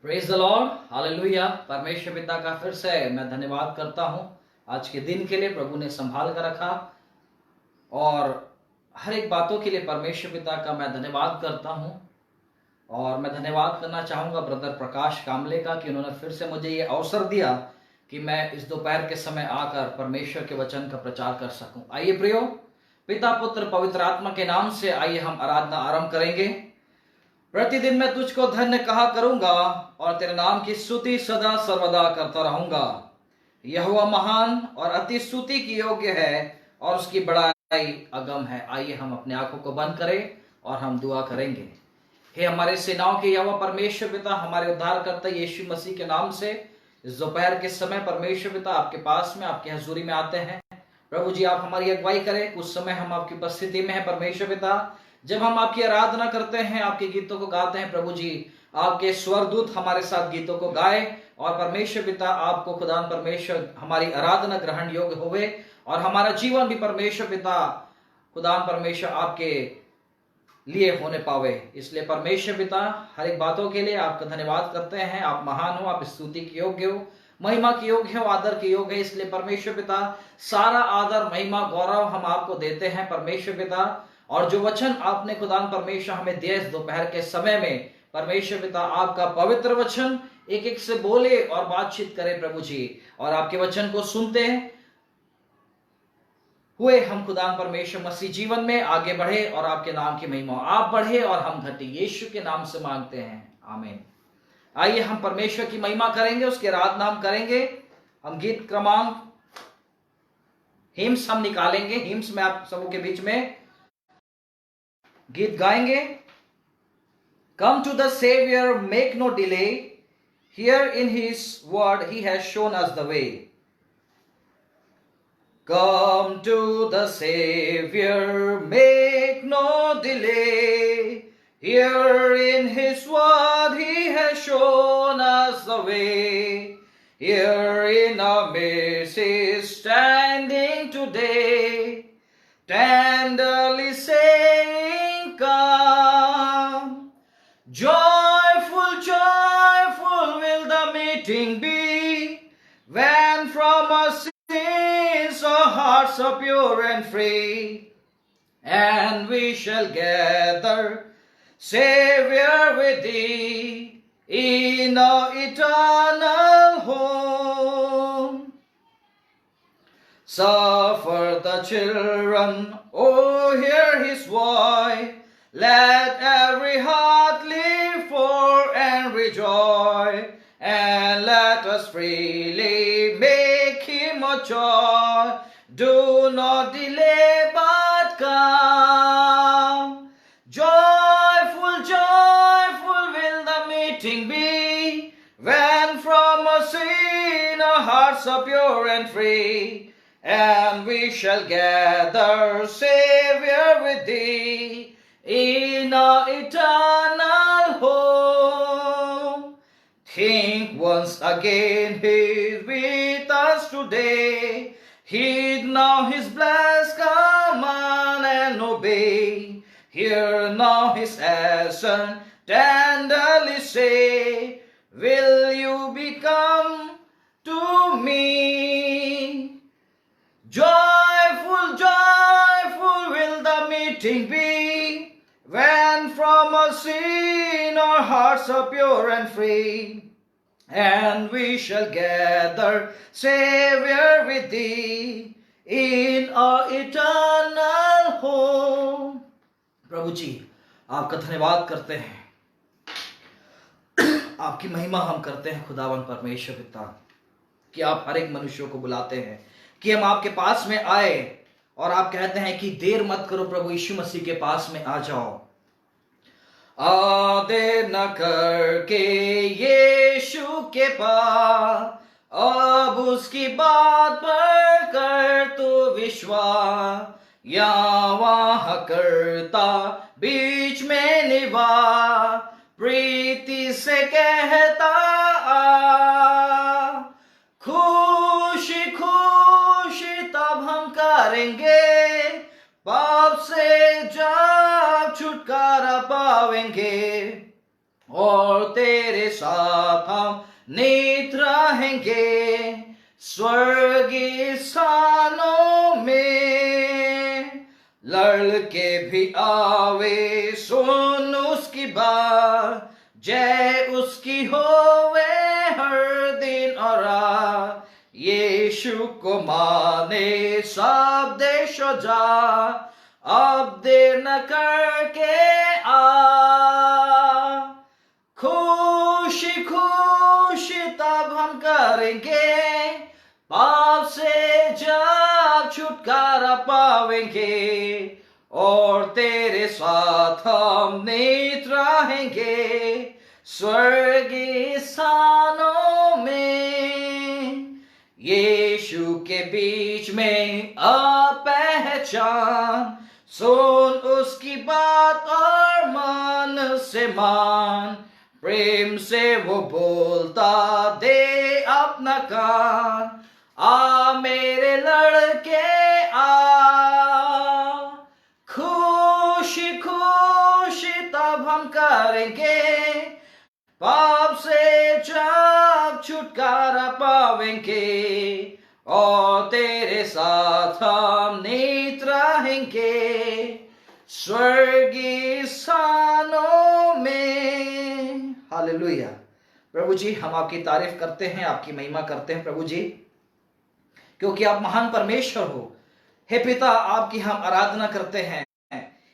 Praise the Lord, hallelujah. परमेश्वर पिता का फिर से मैं धन्यवाद करता हूँ आज के दिन के लिए। प्रभु ने संभाल कर रखा और हर एक बातों के लिए परमेश्वर पिता का मैं धन्यवाद करता हूँ। और मैं धन्यवाद करना चाहूँगा ब्रदर प्रकाश कामले का कि उन्होंने फिर से मुझे ये अवसर दिया कि मैं इस दोपहर के समय आकर परमेश्वर के वचन का प्रचार कर सकूं। आइए प्रियो, पिता पुत्र पवित्र आत्मा के नाम से आइए हम आराधना आरंभ करेंगे। प्रतिदिन मैं तुझको धन्य कहा करूंगा और तेरे नाम की स्तुति सदा सर्वदा करता रहूंगा। यहोवा महान और अति स्तुति की योग्य है और उसकी बड़ाई अगम है। आइए हम अपने आंखों को बंद करें और हम दुआ करेंगे। हे हमारे सेनाओं के यहोवा परमेश्वर पिता, हमारे उद्धारकर्ता यीशु मसीह के नाम से इस दोपहर के समय परमेश्वर पिता आपके पास में, आपकी हजूरी में आते हैं। प्रभु जी, आप हमारी अगुवाई करें। कुछ समय हम आपकी उपस्थिति में हैं परमेश्वर पिता। जब हम आपकी आराधना करते हैं, आपके गीतों को गाते हैं, प्रभु जी आपके स्वरदूत हमारे साथ गीतों को गाए और परमेश्वर पिता आपको खुदान परमेश्वर हमारी आराधना ग्रहण योग्य होवे और हमारा जीवन भी परमेश्वर पिता खुदान परमेश्वर आपके लिए होने पावे। इसलिए परमेश्वर पिता हर एक बातों के लिए आपका धन्यवाद करते हैं। आप महान हो, आप स्तुति के योग्य हो, महिमा के योग्य हो, आदर के योग्य है। इसलिए परमेश्वर पिता सारा आदर महिमा गौरव हम आपको देते हैं परमेश्वर पिता। और जो वचन आपने खुदान परमेश्वर हमें दिया इस दोपहर के समय में परमेश्वर पिता, आपका पवित्र वचन एक एक से बोले और बातचीत करे प्रभु जी। और आपके वचन को सुनते हुए हम खुदान परमेश्वर मसीह जीवन में आगे बढ़े और आपके नाम की महिमा आप बढ़े और हम घटे। यीशु के नाम से मांगते हैं, आमीन। आइए हम परमेश्वर की महिमा करेंगे, उसके आराधना हम करेंगे। हम गीत क्रमांक हिम्स हम निकालेंगे। हिम्स में आप सबों के बीच में गीत गाएंगे। Come to the Savior, make no delay. Here in His word He has shown us the way. Come to the Savior, make no delay. Here in His word He has shown us the way. Here in our midst He is standing today, tenderly saying, Come. Joyful, joyful will the meeting be, when from our sins our hearts are pure and free, and we shall gather, Savior, with thee, in our eternal home. Suffer the children, oh, hear His voice. Let every heart live for and rejoice, and let us freely make Him a joy. Do not delay, but come. Joyful, joyful will the meeting be, when from our sin our hearts are pure and free, and we shall gather, Savior, with thee, in our eternal home. Think once again He is with us today. Heed now His blessed command and obey. Hear now His answer, tenderly say, will you become to me? Joyful, joyful will the meeting be, when from our sin our hearts are pure and free, and we shall gather, Savior, with thee, in our eternal home. प्रभु जी आपका धन्यवाद करते हैं, आपकी महिमा हम करते हैं खुदावन परमेश्वर पिता, कि आप हर एक मनुष्यों को बुलाते हैं कि हम आपके पास में आए, और आप कहते हैं कि देर मत करो प्रभु यीशु मसीह के पास में आ जाओ। देर न करके यीशु के पास, अब उसकी बात पर कर तू विश्वास, या वहाँ करता बीच में निवास, प्रीति से कहता आ, खुशी खुशी तब हम करेंगे, पाप से जब छुटकारा पावेंगे, और तेरे साथ हम नित रहेंगे स्वर्गीय स्थानों में। लड़के भी आवे सुन उसकी बात, जय उसकी होवे हर दिन और रात। यीशु को माने सब देश जा, अब देर न करके आ। खुशी खुशी तब हम करेंगे, पाप से जब छुटकारा पावेंगे, और तेरे साथ हम नित रहेंगे स्वर्गीय स्थानों में। यीशु के बीच में अपहचान, सुन उसकी बात और मन से मान। प्रेम से वो बोलता दे अपना कान, आ मेरे लड़के आ। खुशी खुशी तब हम करेंगे, पाप से जब छुटकारा पावेंगे, और तेरे साथ हम नित रहेंगे स्वर्गीय स्थानों में। हालेलुया। प्रभु जी, हम आपकी तारीफ करते हैं, आपकी महिमा करते हैं प्रभु जी, क्योंकि आप महान परमेश्वर हो। हे पिता, आपकी हम आराधना करते हैं।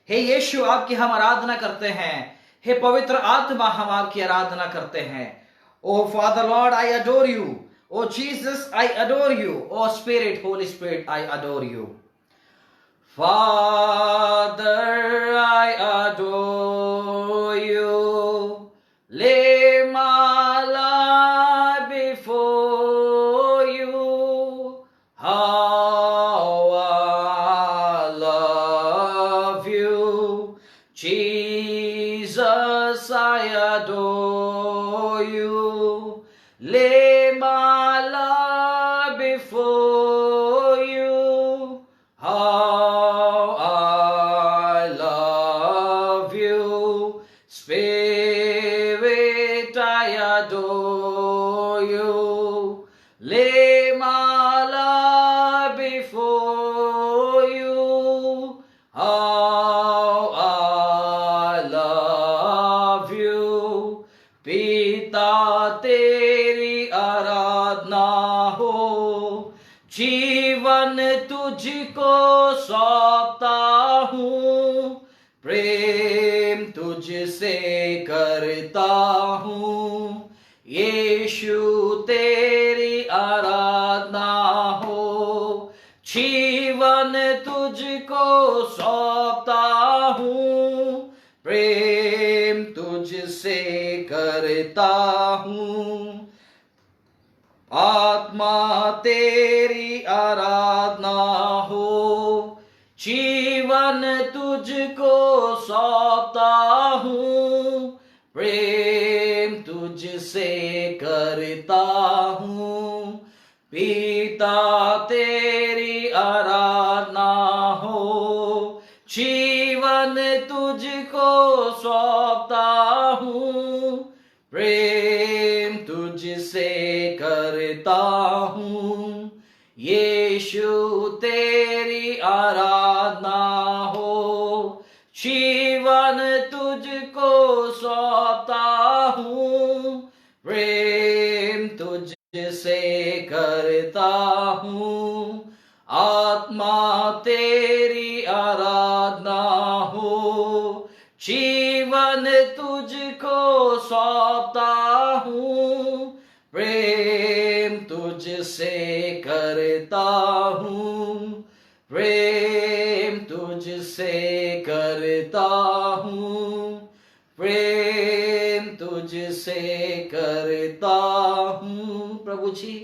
हे यीशु, आपकी हम आराधना करते हैं। हे पवित्र आत्मा, हम आपकी आराधना करते हैं। O father Lord, I adore you. O Jesus, I adore you. O spirit, holy spirit, I adore you. Father, I adore you. Lay my life before you. How I love you. Jesus, I adore you. Lay my life before you. Spirit, I adore you. Lay my life before you. How I love you. पिता तेरी आराधना हो, जीवन तुझको सौंपता हूँ। प्रेम तुझसे करता हूँ, यीशु तेरी आराधना हो। जीवन तुझको सौंपता हूँ, प्रेम तुझसे करता हूँ। आत्मा तेरी आराधना हो, जीवन तुझको सौंपता हूँ। प्रेम तुझसे करता हूँ। पिता तेरी आराधना हो, जीवन तुझको सौंपता हूँ। प्रेम तुझसे करता हूँ। यीशु तेरी आराधना हो, जीवन तुझको सौंपता हूँ। प्रेम तुझसे करता हूँ। आत्मा तेरी आराधना हो, जीवन तुझको सौंपता हूँ। प्रेम तुझसे करता हूँ। प्रेम तुझसे करता हूँ। प्रेम तुझसे करता हूँ। प्रभु जी,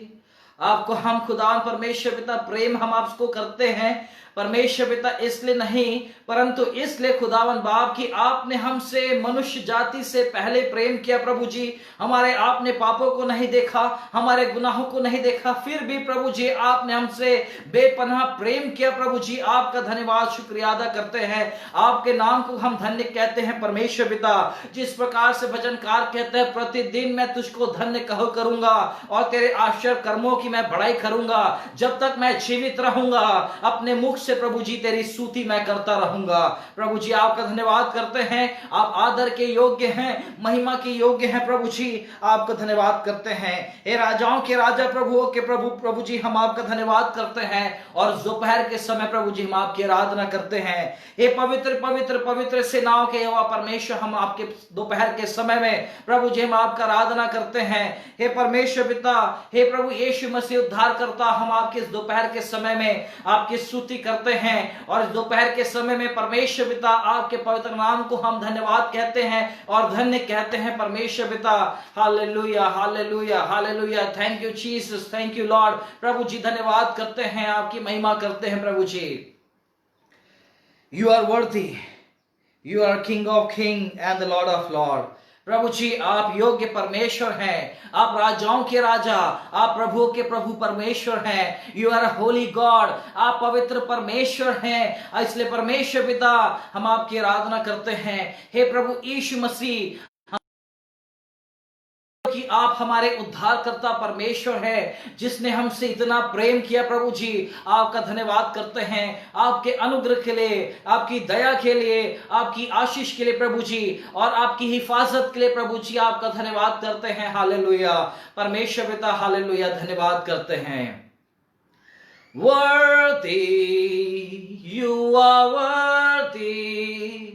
आपको हम खुदा परमेश्वर पिता प्रेम हम आपको करते हैं। परमेश्वर पिता इसलिए नहीं, परंतु इसलिए खुदावन बाप कि आपने हमसे मनुष्य जाति से पहले प्रेम किया प्रभु जी। हमारे आपने पापों को नहीं देखा, हमारे गुनाहों को नहीं देखा, फिर भी प्रभु जी आपने हमसे बेपनाह प्रेम किया प्रभु जी। आपका धन्यवाद शुक्रिया अदा करते हैं, आपके नाम को हम धन्य कहते हैं परमेश्वर पिता। जिस प्रकार से भजनकार कहते हैं, प्रतिदिन मैं तुझको धन्य कहो करूंगा और तेरे आश्चर्य कर्मों की मैं बड़ाई करूंगा। जब तक मैं जीवित रहूंगा अपने मुख से प्रभु जी तेरी स्तुति मैं करता रहूंगा। प्रभु जी आपका धन्यवाद करते हैं, आप आदर के योग्य हैं, महिमा के योग्य हैं प्रभु जी, आपका धन्यवाद करते हैं। हे राजाओं के राजा, प्रभुओं के प्रभु प्रभु जी हम आपका धन्यवाद करते हैं। और दोपहर के समय प्रभु जी हम आपकी आराधना करते हैं। हे पवित्र पवित्र पवित्र सेनाओं के यहोवा परमेश्वर, हम आपके दोपहर के समय में प्रभु जी हम आपका आराधना करते हैं। हे परमेश्वर पिता, हे प्रभु यीशु मसीह उद्धार करता, हम आपके इस दोपहर के समय में आपकी स्तुति करते हैं। और इस दोपहर के समय में परमेश्वर पिता आपके पवित्र नाम को हम धन्यवाद कहते हैं और धन्य कहते हैं परमेश्वर पिता। Hallelujah hallelujah hallelujah. Thank you Jesus, thank you Lord. प्रभु जी धन्यवाद करते हैं, आपकी महिमा करते हैं प्रभु जी। You are worthy, you are king of king and the Lord of Lord. प्रभु जी आप योग्य परमेश्वर हैं, आप राजाओं के राजा, आप प्रभुओं के प्रभु परमेश्वर हैं। यू आर होली गॉड, आप पवित्र परमेश्वर हैं। इसलिए परमेश्वर पिता हम आपकी आराधना करते हैं। हे प्रभु यीशु मसीह, कि आप हमारे उद्धारकर्ता परमेश्वर है, जिसने हमसे इतना प्रेम किया प्रभु जी, आपका धन्यवाद करते हैं। आपके अनुग्रह के लिए, आपकी दया के लिए, आपकी आशीष के लिए प्रभु जी, और आपकी हिफाजत के लिए प्रभु जी आपका धन्यवाद करते हैं। हालेलुया परमेश्वर पिता, हालेलुया धन्यवाद करते हैं। Worthy, you are worthy,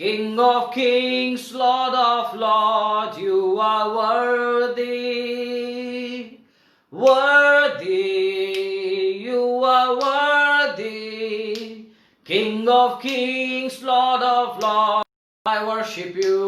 King of kings, Lord of lords, you are worthy, worthy, you are worthy, King of kings, Lord of lords, I worship you.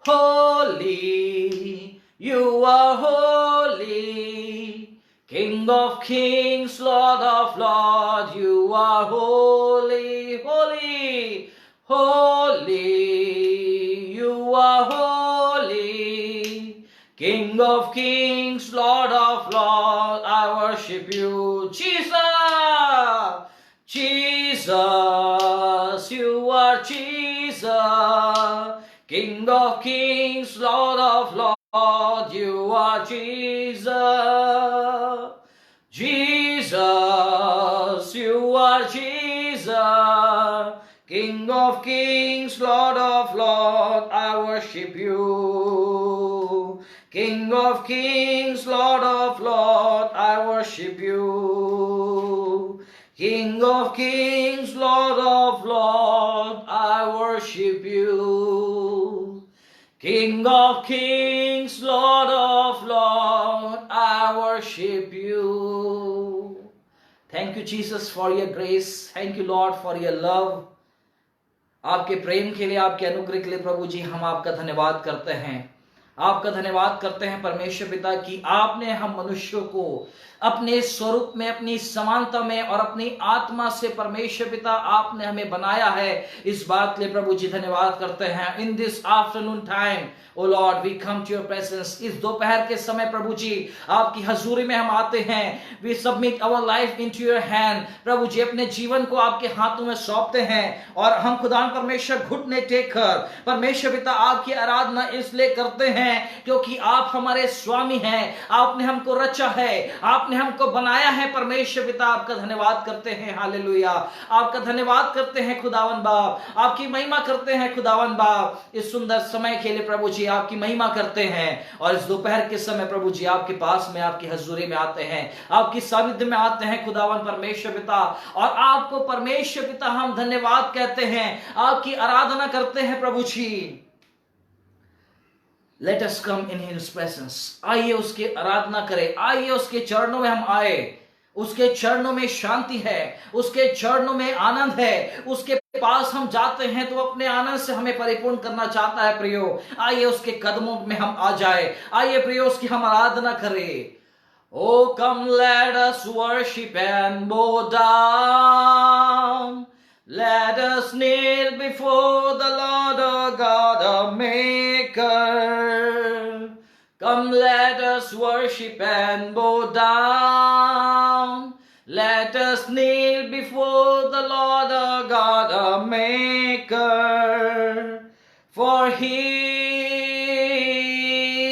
Holy, you are holy, King of kings, Lord of lords, you are holy, holy, holy, you are holy, King of kings, Lord of lords, I worship you. Jesus, Jesus, you are Jesus, King of kings, Lord of lords, you are Jesus. Jesus, you are Jesus, King of kings, Lord of lords, I worship you. King of kings, Lord of lords, I worship you. King of kings, Lord of lords, I worship you. King of kings, Lord of lords, I worship you. Thank you Jesus for your grace. Thank you Lord for your love. आपके प्रेम के लिए, आपके अनुग्रह के लिए प्रभु जी हम आपका धन्यवाद करते हैं। आपका धन्यवाद करते हैं परमेश्वर पिता कि आपने हम मनुष्यों को अपने स्वरूप में, अपनी समानता में और अपनी आत्मा से परमेश्वर पिता आपने हमें बनाया है। इस बात के लिए प्रभु जी धन्यवाद करते हैं। In this afternoon time O Lord we come to your presence. इस दोपहर के समय प्रभु जी आपकी हजूरी में हम आते हैं। We submit our life into your hand. प्रभु जी अपने जीवन को आपके हाथों में सौंपते हैं और हम खुदा परमेश्वर घुटने टेक कर परमेश्वर पिता आपकी आराधना इसलिए करते हैं क्योंकि आप हमारे स्वामी हैं। आपने हमको रचा है, आपने हमको बनाया है परमेश्वर पिता। आपका धन्यवाद करते हैं। हालेलुया आपका धन्यवाद करते हैं खुदावन बाप। आपकी महिमा करते हैं खुदावन बाप। इस सुंदर समय के लिए प्रभु जी आपकी महिमा करते हैं। और इस दोपहर के समय प्रभु जी आपके पास में, आपकी हजूरी में आते हैं, आपकी सानिध्य में आते हैं खुदावन परमेश्वर पिता। और आपको परमेश्वर पिता हम धन्यवाद कहते हैं, आपकी आराधना करते हैं प्रभु जी। Let us come in His presence. आइए उसकी आराधना करें, आइए उसके चरणों में हम आए। उसके चरणों में शांति है, उसके चरणों में आनंद है। उसके पास हम जाते हैं तो अपने आनंद से हमें परिपूर्ण करना चाहता है प्रियो। आइए उसके कदमों में हम आ जाए, आइए प्रियो उसकी हम आराधना करें। Oh, come, let us worship and bow down. Let us kneel before the Lord our God, our Maker. Come, let us worship and bow down. Let us kneel before the Lord our God, our Maker. For He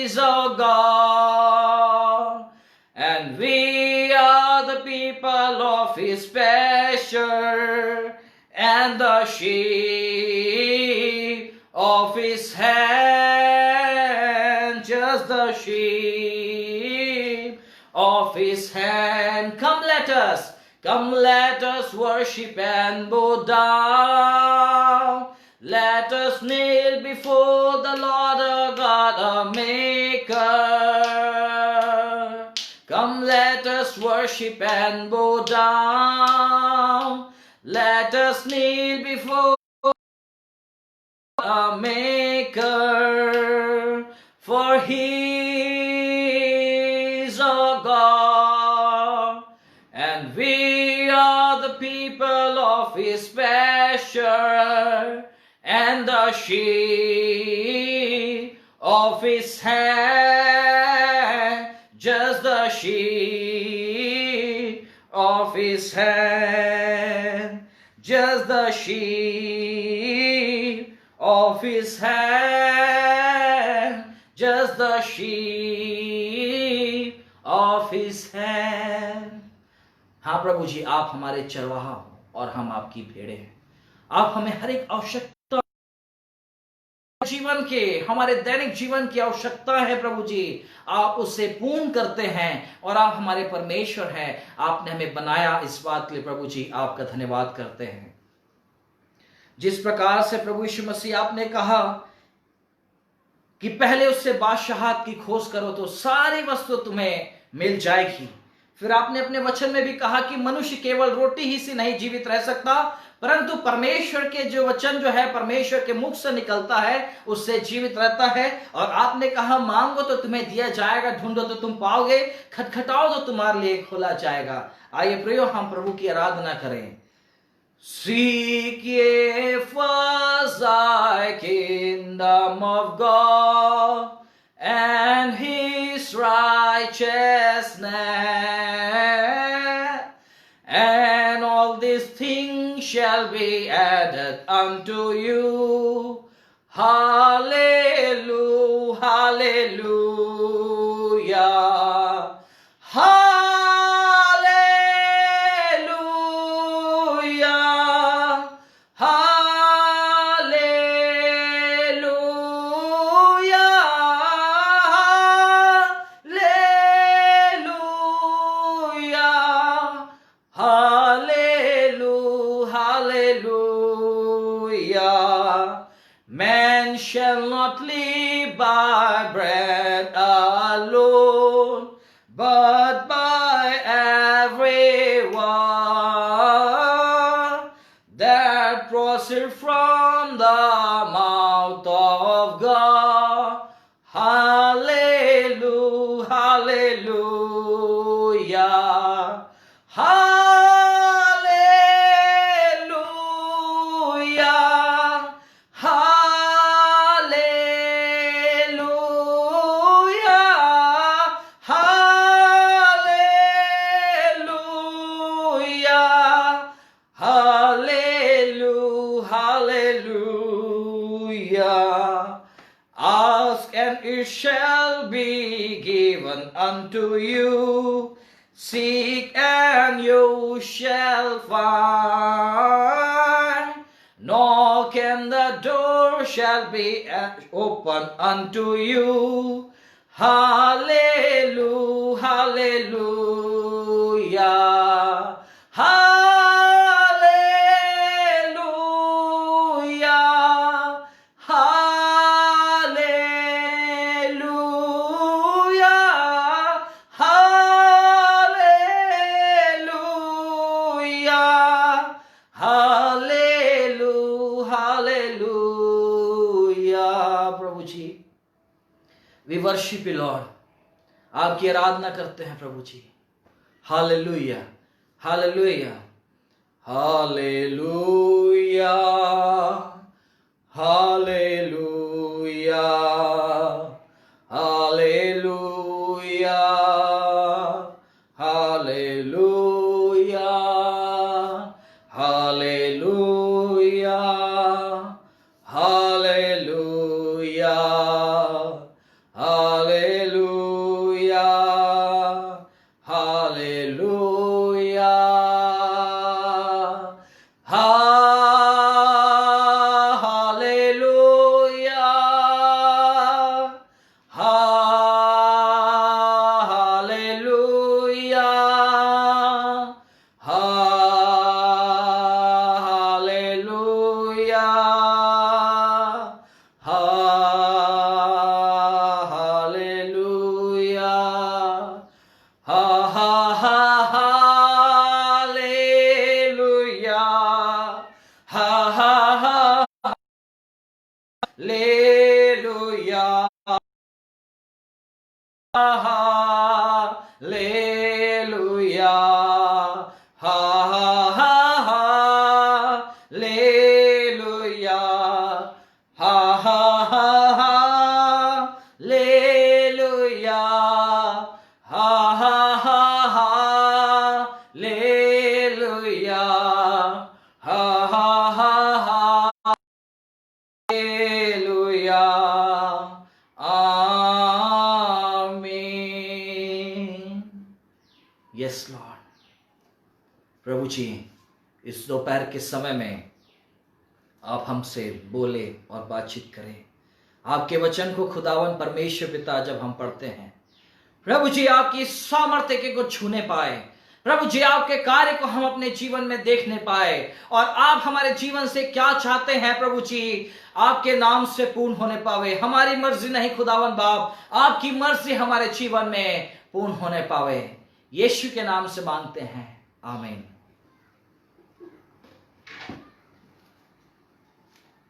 is our God, and we are the people of His pasture, and the sheep of His hand, just the sheep of His hand. Come, let us worship and bow down. Let us kneel before the Lord our God, our Maker. Come, let us worship and bow down. Let us kneel before our Maker. For He is our God, and we are the people of His pasture, and the sheep of His hand, just the sheep of His hand, just the sheep of His hand, just the sheep of His hand. हाँ प्रभु जी, आप हमारे चरवाहा हो और हम आपकी भेड़े हैं। आप हमें हर एक आवश्यकता जीवन के, हमारे दैनिक जीवन की आवश्यकता है प्रभु जी, आप उसे पूर्ण करते हैं और आप हमारे परमेश्वर हैं। आपने हमें बनाया, इस बात के लिए प्रभु जी आपका धन्यवाद करते हैं। जिस प्रकार से प्रभु यीशु मसीह आपने कहा कि पहले उससे बादशाहत की खोज करो तो सारी वस्तु तुम्हें मिल जाएगी। फिर आपने अपने वचन में भी कहा कि मनुष्य केवल रोटी ही से नहीं जीवित रह सकता, परंतु परमेश्वर के जो वचन जो है परमेश्वर के मुख से निकलता है उससे जीवित रहता है। और आपने कहा मांगो तो तुम्हें दिया जाएगा, ढूंढो तो तुम पाओगे, खटखटाओ तो तुम्हारे लिए खोला जाएगा। आइए प्रियो, हम प्रभु की आराधना करें। Seek ye first thy kingdom of God and His righteousness, and all these things shall be added unto you. Hallelujah, hallelujah, hallelujah, hallelujah, hallelujah. Man shall not live by bread alone, but by every word that proceeds from the mouth of God. Hallelujah, hallelujah, hallelujah, hallelujah, hallelujah, hallelujah, hallelujah. Ask and it shall be given unto you. Seek and you shall find. Knock and the door shall be open unto you. Hallelujah, hallelujah, hallelujah, hallelujah, hallelujah, hallelujah, hallelujah. Prabhu ji, we worship you, Lord. आपकी आराधना करते हैं प्रभु जी। Hallelujah, hallelujah, hallelujah, hallelujah, hallelujah, hallelujah, hallelujah, hallelujah, hallelujah, hallelujah, hallelujah, hallelujah, hallelujah, hallelujah, हा हा हा hallelujah, हा हा हा लेलुया, हालेलुया, हा हा हा हालेलुया, हा हा हा हालेलुया, हा हा हा हालेलुया, हा हा हा हालेलुया, आमीन। Yes Lord. प्रभु जी, इस दोपहर के समय में आप हमसे बोले और बातचीत करें। आपके वचन को खुदावन परमेश्वर पिता जब हम पढ़ते हैं, प्रभु जी आपकी सामर्थ्य को छूने पाए, प्रभु जी आपके कार्य को हम अपने जीवन में देखने पाए, और आप हमारे जीवन से क्या चाहते हैं प्रभु जी, आपके नाम से पूर्ण होने पावे। हमारी मर्जी नहीं खुदावन बाप, आपकी मर्जी हमारे जीवन में पूर्ण होने पावे। यीशु के नाम से मांगते हैं, आमीन।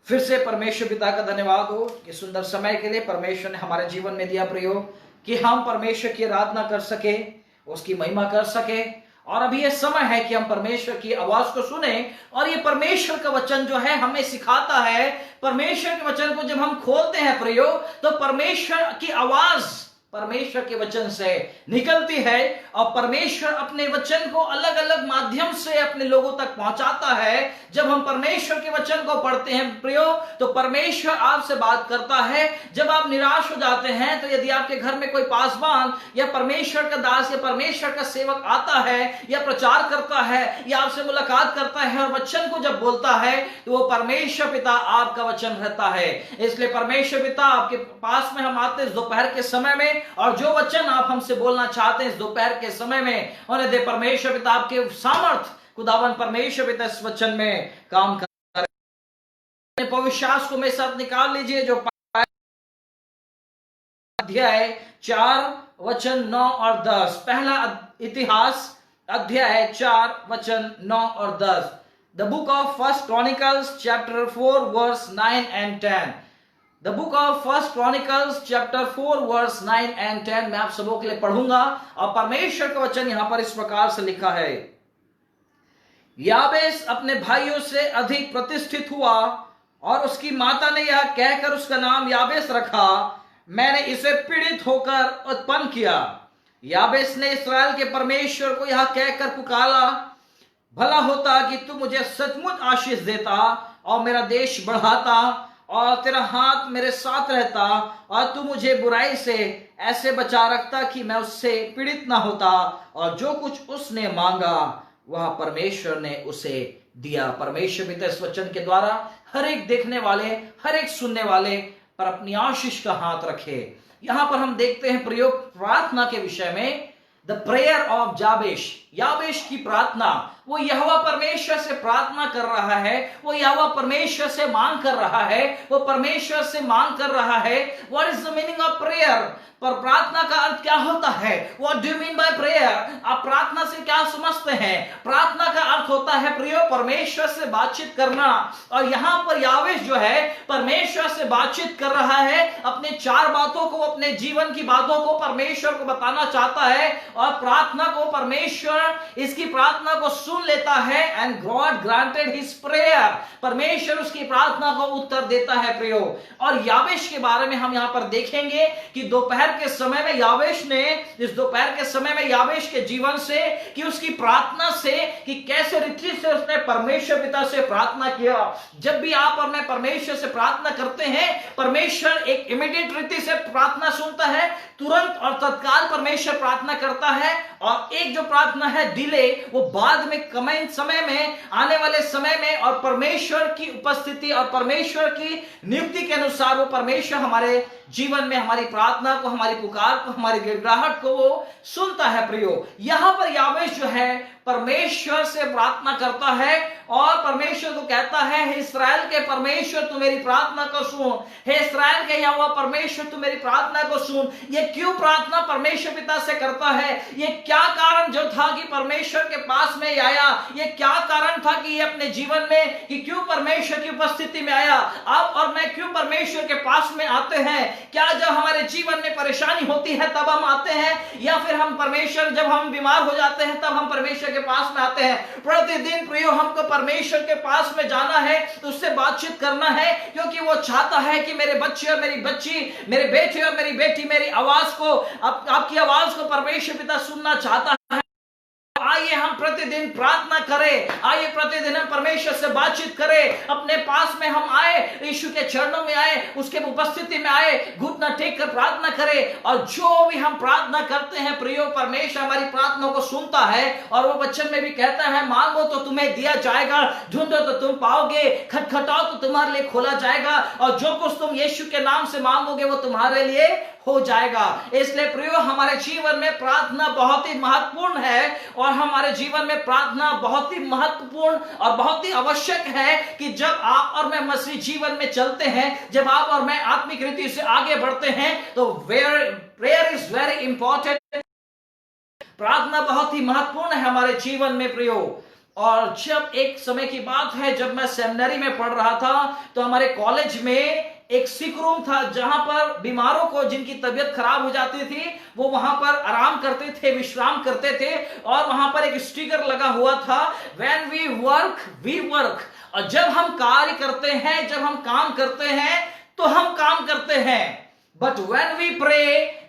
फिर से परमेश्वर पिता का धन्यवाद हो कि सुंदर समय के लिए परमेश्वर ने हमारे जीवन में दिया प्रयोग कि हम परमेश्वर की आराधना कर सके, उसकी महिमा कर सके। और अभी यह समय है कि हम परमेश्वर की आवाज को सुने, और ये परमेश्वर का वचन जो है हमें सिखाता है। परमेश्वर के वचन को जब हम खोलते हैं प्रयोग, तो परमेश्वर की आवाज परमेश्वर के वचन से निकलती है, और परमेश्वर अपने वचन को अलग अलग माध्यम से अपने लोगों तक पहुंचाता है। जब हम परमेश्वर के वचन को पढ़ते हैं प्रियो, तो परमेश्वर आपसे बात करता है। जब आप निराश हो जाते हैं, तो यदि आपके घर में कोई पासवान या परमेश्वर का दास या परमेश्वर का सेवक आता है या प्रचार करता है या आपसे मुलाकात करता है और वचन को जब बोलता है, तो वो परमेश्वर पिता आपका वचन रहता है। इसलिए परमेश्वर पिता आपके पास में हम आते हैं इस दोपहर के समय में, और जो वचन आप हमसे बोलना चाहते हैं इस दोपहर के समय में, उन्हें दे परमेश्वर पिता आपके सामर्थ खुदावन परमेश्वर पिता इस वचन में काम कर। पवित्र को मेरे साथ निकाल लीजिए, जो अध्याय 4 वचन 9 और 10। पहला इतिहास अध्याय 4 वचन 9 और 10। The book of First Chronicles chapter 4 verse 9 and 10। The book of First Chronicles chapter 4 verse 9 and 10 मैं आप सबों के लिए पढ़ूंगा, और परमेश्वर का वचन यहां पर इस प्रकार से लिखा है। याबेस अपने भाइयों से अधिक प्रतिष्ठित हुआ, और उसकी माता ने यह कहकर उसका नाम याबेस रखा, मैंने इसे पीड़ित होकर उत्पन्न किया। याबेस ने इस्राएल के परमेश्वर को यह कहकर पुकारा, भला होता कि तू मुझे सचमुच आशीष देता और मेरा देश बढ़ाता, और तेरा हाथ मेरे साथ रहता, और तू मुझे बुराई से ऐसे बचा रखता कि मैं उससे पीड़ित ना होता, और जो कुछ उसने मांगा वह परमेश्वर ने उसे दिया। परमेश्वर पिता इस वचन के द्वारा हर एक देखने वाले, हर एक सुनने वाले पर अपनी आशीष का हाथ रखे। यहां पर हम देखते हैं प्रयोग प्रार्थना के विषय में, द प्रेयर ऑफ जाबेश। यावेश की प्रार्थना, वो यहोवा परमेश्वर से प्रार्थना कर रहा है, वो यहोवा परमेश्वर से मांग कर रहा है, वो परमेश्वर से मांग कर रहा है। What is the meaning of prayer? पर प्रार्थना का अर्थ क्या होता है? What do you mean by prayer? आप प्रार्थना से क्या समझते हैं? प्रार्थना का अर्थ होता है प्रियो परमेश्वर से बातचीत करना। और यहां पर यावेश जो है परमेश्वर से बातचीत कर रहा है, अपने 4 बातों को, अपने जीवन की बातों को परमेश्वर को बताना चाहता है, और प्रार्थना को परमेश्वर इसकी प्रार्थना को सुन लेता है। And God granted his prayer, परमेश्वर उसकी प्रार्थना को उत्तर देता है प्रियो। और यावेश के बारे में हम यहां पर देखेंगे कि दोपहर के समय में यावेश ने, इस दोपहर के समय में यावेश के जीवन से, कि उसकी प्रार्थना से, कि कैसे रीति से उसने परमेश्वर पिता से प्रार्थना किया। जब भी आप और मैं परमेश्वर से प्रार्थना करते हैं, परमेश्वर एक इमीडिएट रीति से प्रार्थना सुनता है, तुरंत और तत्काल परमेश्वर प्रार्थना करता है। और एक जो प्रार्थना है डिले, वो बाद में कमेंट समय में, आने वाले समय में, और परमेश्वर की उपस्थिति और परमेश्वर की नियुक्ति के अनुसार वो परमेश्वर हमारे जीवन में हमारी प्रार्थना को, हमारी पुकार को, हमारी गिड़गिड़ाहट को वो सुनता है प्रियो। यहां पर यावेश जो है परमेश्वर से प्रार्थना करता है और परमेश्वर को कहता है, हे इस्राएल के परमेश्वर तू मेरी प्रार्थना को सुन, हे इस्राएल के यहोवा परमेश्वर तू मेरी प्रार्थना को सुन। ये क्यों प्रार्थना परमेश्वर पिता से करता है? ये क्या कारण जो था कि परमेश्वर के पास में आया? ये क्या कारण था कि ये अपने जीवन में, कि क्यों परमेश्वर की उपस्थिति में आया? आप और मैं क्यों परमेश्वर के पास में आते हैं? क्या जब हमारे जीवन में परेशानी होती है तब हम आते हैं, या फिर हम परमेश्वर, जब हम बीमार हो जाते हैं तब हम परमेश्वर के पास में आते हैं? प्रतिदिन प्रियो हमको परमेश्वर के पास में जाना है, उससे बातचीत करना है, क्योंकि वो चाहता है कि मेरे बच्चे और मेरी बच्ची, मेरे बेटे और मेरी बेटी मेरी आवाज को, आपकी आवाज को परमेश्वर पिता सुनना चाहता है। आइए हम प्रतिदिन प्रार्थना करें, आइए प्रतिदिन हम परमेश्वर से बातचीत करें, अपने पास में हम आए, यीशु के चरणों में आए, उसके उपस्थिति में आए, घुटना टेक कर प्रार्थना करें। और जो भी हम प्रार्थना करते हैं प्रियो, परमेश्वर हमारी प्रार्थना को सुनता है। और वो वचन में भी कहता है, मांगो तो तुम्हें दिया जाएगा, ढूंढो तो तुम पाओगे, खटखटाओ तो तुम्हारे लिए खोला जाएगा, और जो कुछ तुम यीशु के नाम से मांगोगे वो तुम्हारे लिए हो जाएगा। इसलिए प्रियो हमारे जीवन में प्रार्थना बहुत ही महत्वपूर्ण है, और हमारे जीवन में प्रार्थना बहुत ही महत्वपूर्ण और बहुत ही आवश्यक है कि जब आप और मैं मसीह जीवन में चलते हैं, जब आप और मैं आत्मिक रीति से आगे बढ़ते हैं, तो प्रेयर इज वेरी इंपॉर्टेंट। प्रार्थना बहुत ही महत्वपूर्ण है हमारे जीवन में प्रियो। और जब एक समय की बात है, जब मैं सेमिनरी में पढ़ रहा था, तो हमारे कॉलेज में एक सिक रूम था, जहां पर बीमारों को, जिनकी तबीयत खराब हो जाती थी, वो वहां पर आराम करते थे, विश्राम करते थे। और वहां पर एक स्टिकर लगा हुआ था, when we work we work. और जब हम कार्य करते हैं, जब हम काम करते हैं, तो हम काम करते हैं, बट व्हेन वी प्रे,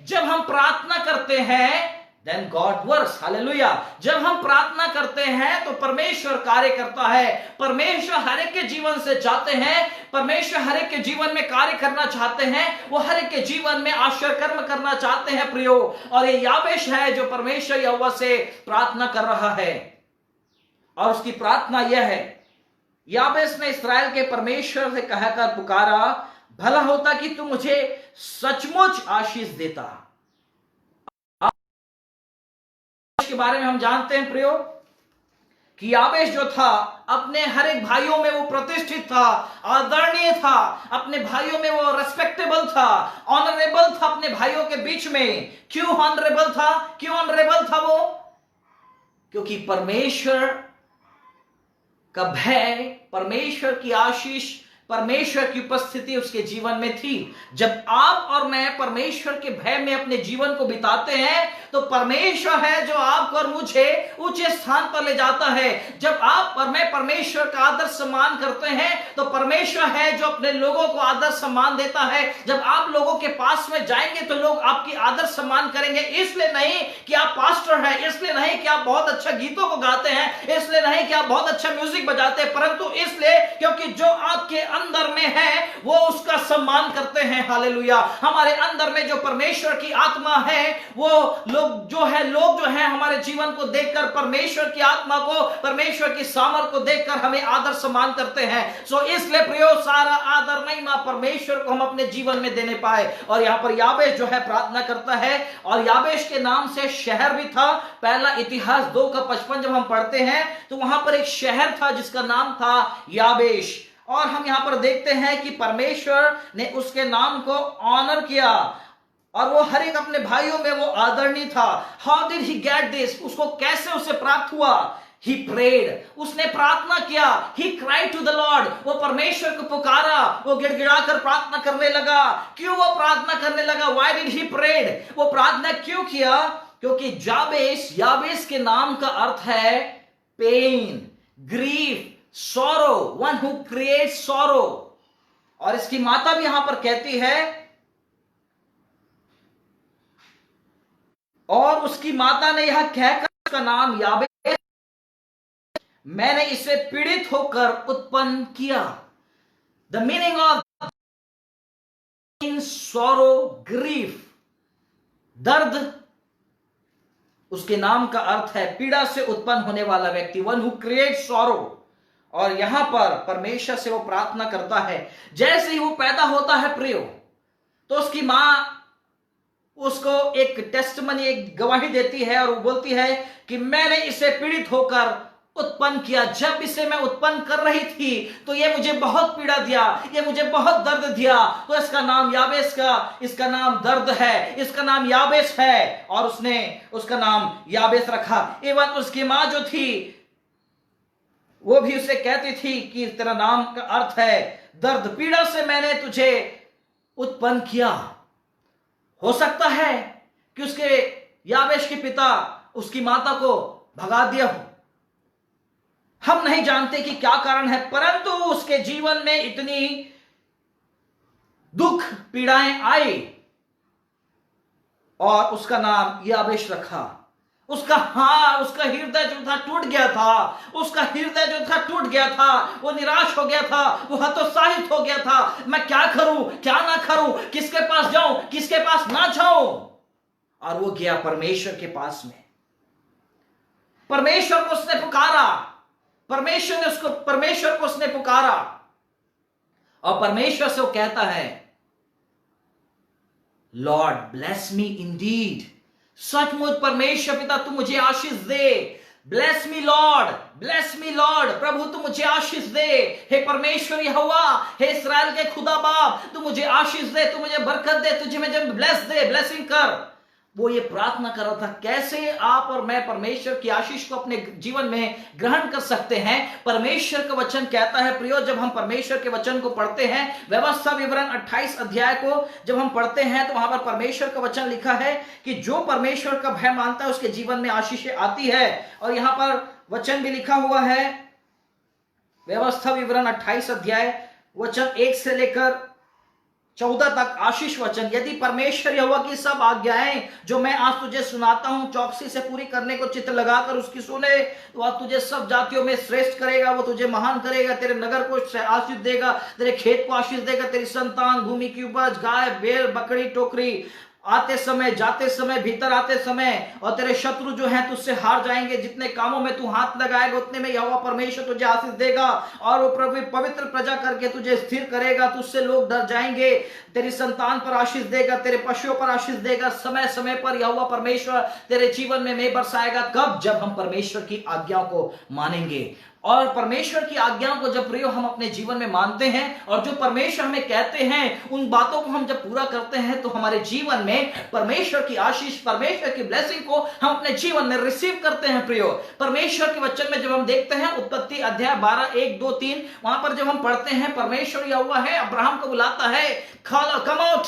जब हम प्रार्थना करते हैं, then God works, हालेलुया। जब हम प्रार्थना करते हैं तो परमेश्वर कार्य करता है। परमेश्वर हर एक के जीवन से चाहते हैं, परमेश्वर हर एक के जीवन में कार्य करना चाहते हैं, वो हर एक के जीवन में आश्चर्य कर्म करना चाहते हैं प्रियो। और ये यावेश है जो परमेश्वर यहोवा से प्रार्थना कर रहा है, और उसकी प्रार्थना यह है, यावेश ने इस्राएल के परमेश्वर से कहकर पुकारा, भला होता कि तू मुझे सचमुच आशीष देता। के बारे में हम जानते हैं प्रियो कि यावेश जो था, अपने हर एक भाइयों में वो प्रतिष्ठित था, आदरणीय था, अपने भाइयों में वो रेस्पेक्टेबल था, ऑनरेबल था अपने भाइयों के बीच में। क्यों ऑनरेबल था? क्यों ऑनरेबल था वो? क्योंकि परमेश्वर का भय, परमेश्वर की आशीष, परमेश्वर की उपस्थिति उसके जीवन में थी। जब आप और मैं परमेश्वर के भय में अपने जीवन को बिताते हैं, तो परमेश्वर है जो आपको और मुझे ऊंचे स्थान पर ले जाता है। जब आप और मैं परमेश्वर का आदर सम्मान करते हैं, तो परमेश्वर है जो अपने लोगों को आदर सम्मान देता है। जब आप लोगों के पास में जाएंगे तो लोग आपकी आदर सम्मान करेंगे, इसलिए नहीं कि आप पास्टर हैं, इसलिए नहीं कि आप बहुत अच्छा गीतों को गाते हैं, इसलिए नहीं कि आप बहुत अच्छा म्यूजिक बजाते हैं, परंतु इसलिए क्योंकि जो आपके अंदर में है वो उसका सम्मान करते हैं। हालेलुया। हमारे अंदर में जो परमेश्वर की आत्मा है, वो लोग जो है हमारे जीवन को देखकर, परमेश्वर की आत्मा को, परमेश्वर की सामर्थ को देखकर हमें आदर सम्मान करते हैं। सो इसलिए प्रियो, सारा आदर महिमा परमेश्वर को हम अपने जीवन में देने पाए। और यहां यहाँ पर याबेश जो है प्रार्थना करता है, और याबेश के नाम से शहर भी था। पहला इतिहास 2:55 जब हम पढ़ते हैं तो वहां पर एक शहर था जिसका नाम था याबेश। और हम यहां पर देखते हैं कि परमेश्वर ने उसके नाम को ऑनर किया, और वो हर एक अपने भाइयों में वो आदरणीय था। How did he get this? उसको कैसे उसे प्राप्त हुआ? He prayed, उसने प्रार्थना किया। He cried to the Lord, वो परमेश्वर को पुकारा, वो गिड़गिड़ा कर प्रार्थना करने लगा। क्यों वो प्रार्थना करने लगा? Why did he prayed? वो प्रार्थना क्यों किया? क्योंकि याबेश के नाम का अर्थ है pain, grief, sorrow, one who creates sorrow. और इसकी माता भी यहां पर कहती है, और उसकी माता ने यह कहकर उसका नाम याबेश, मैंने इसे पीड़ित होकर उत्पन्न किया। The meaning of in sorrow, grief, दर्द, उसके नाम का अर्थ है पीड़ा से उत्पन्न होने वाला व्यक्ति, वन हु क्रिएट्स सॉरो। और यहां पर परमेश्वर से वो प्रार्थना करता है। जैसे ही वो पैदा होता है प्रियो, तो उसकी मां उसको एक टेस्टमनी, एक गवाही देती है, और वो बोलती है कि मैंने इसे पीड़ित होकर उत्पन्न किया। जब इसे मैं उत्पन्न कर रही थी तो ये मुझे बहुत पीड़ा दिया, ये मुझे बहुत दर्द दिया। तो इसका नाम याबेश इसका नाम दर्द है, इसका नाम याबेश है, और उसने उसका नाम याबेश रखा। एवं उसकी मां जो थी वो भी उसे कहती थी कि तेरा नाम का अर्थ है दर्द, पीड़ा से मैंने तुझे उत्पन्न किया। हो सकता है कि उसके याबेश के पिता उसकी माता को भगा दिया हो, हम नहीं जानते कि क्या कारण है, परंतु उसके जीवन में इतनी दुख पीड़ाएं आई और उसका नाम याबेश रखा। उसका हृदय जो था टूट गया था, उसका हृदय जो था टूट गया था, वो निराश हो गया था, वो हतोत्साहित हो गया था। मैं क्या करूं, क्या ना करूं, किसके पास जाऊं, किसके पास ना जाऊं। और वो गया परमेश्वर के पास में। परमेश्वर को उसने पुकारा, परमेश्वर को उसने पुकारा, और परमेश्वर से वो कहता है, लॉर्ड ब्लेस मी इंडीड। सचमुच परमेश्वर पिता तू मुझे आशीष दे। Bless me Lord, bless me Lord, प्रभु तू मुझे आशीष दे। हे परमेश्वर यहोवा, हे इस्राएल के खुदा बाप, तू मुझे आशीष दे, तू मुझे बरकत दे, तुझे मुझे ब्लेस दे, ब्लेसिंग कर। वो ये प्रार्थना कर रहा था। कैसे आप और मैं परमेश्वर की आशीष को अपने जीवन में ग्रहण कर सकते हैं? परमेश्वर का वचन कहता है प्रियो, जब हम परमेश्वर के वचन को पढ़ते हैं, व्यवस्था विवरण 28 अध्याय को जब हम पढ़ते हैं तो वहां पर परमेश्वर का वचन लिखा है कि जो परमेश्वर का भय मानता है उसके जीवन में आशीषें आती है। और यहां पर वचन भी लिखा हुआ है, व्यवस्था विवरण 28 अध्याय वचन 1 से लेकर 14 तक आशीष वचन। यदि परमेश्वर यहोवा की सब आज्ञाएं जो मैं आज तुझे सुनाता हूं चौकसी से पूरी करने को चित्त लगाकर उसकी सुने, तो वह तुझे सब जातियों में श्रेष्ठ करेगा, वो तुझे महान करेगा, तेरे नगर को आशीष देगा, तेरे खेत को आशीष देगा, तेरी संतान, भूमि की उपज, गाय, बैल, बकरी, टोकरी, आते समय, जाते समय, भीतर आते समय, और तेरे शत्रु जो हैं तुझसे हार जाएंगे। जितने कामों में तू हाथ लगाएगा उतने में यहोवा परमेश्वर तुझे आशीष देगा, और वो प्रभु पवित्र प्रजा करके तुझे स्थिर करेगा। तुझसे लोग डर जाएंगे। तेरी संतान पर आशीष देगा, तेरे पशुओं पर आशीष देगा। समय समय पर यहोवा परमेश्वर तेरे जीवन में मेघ बरसाएगा। कब? जब हम परमेश्वर की आज्ञाओं को मानेंगे। और परमेश्वर की आज्ञाओं को जब प्रियो हम अपने जीवन में मानते हैं, और जो परमेश्वर हमें कहते हैं उन बातों को हम जब पूरा करते हैं, तो हमारे जीवन में परमेश्वर की आशीष, परमेश्वर की ब्लेसिंग को हम अपने जीवन में रिसीव करते हैं। प्रियो, परमेश्वर के वचन में जब हम देखते हैं उत्पत्ति अध्याय 12 1 2 3, वहां पर जब हम पढ़ते हैं, परमेश्वर यहोवा है अब्राहम को बुलाता है, कम आउट,